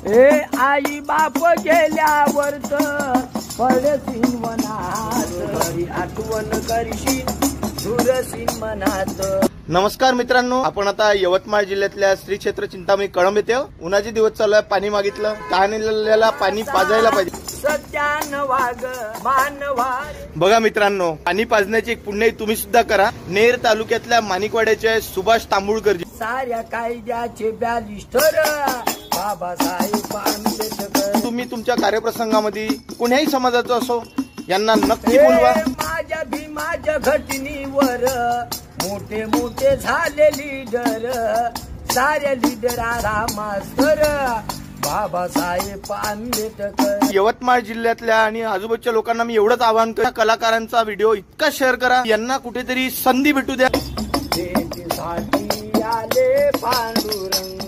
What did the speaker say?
ए आई बाप गेल्यावर पडशील मनात, आठवण करशील दुरशील मनात। नमस्कार मित्रांनो, आपण आता यवतमाळ जिल्ह्यातल्या श्री क्षेत्र चिंतामणी कळंब येथे उन्हाचे दिवस चालू आहे। पाणी मागितलं, तहानलेल्याला पाणी पाजायला पाहिजे। सत्यान वाग मानवा। बघा मित्रांनो, पाणी पाजण्याची एक पुण्य तुम्ही सुद्धा करा। नेर तालुक्यातल्या माणिकवाड्याचे सुभाष तांबुळकर साऱ्या कायद्याचे बॅलिस्टर बाबासाहेब आंबेडकर। तुम्ही तुमच्या कार्यप्रसंगामध्ये कोण्याही समाजाचं असो यांना नक्की बोलवा। माझ्या भीमाच्या घटनीवर मोठे मोठे झाले लीडर, साऱ्या लीडराला मास्तर बाबासाहेब आंबेडकर। यवतमाळ जिल्ह्यातल्या आणि आजूबाजूच्या लोकांना मी एवढंच आवाहन करतो, कलाकारांचा व्हिडिओ इतका शेअर करा, यांना कुठेतरी संधी भेटू द्या। भेटीसाठी आले पांडुरंग।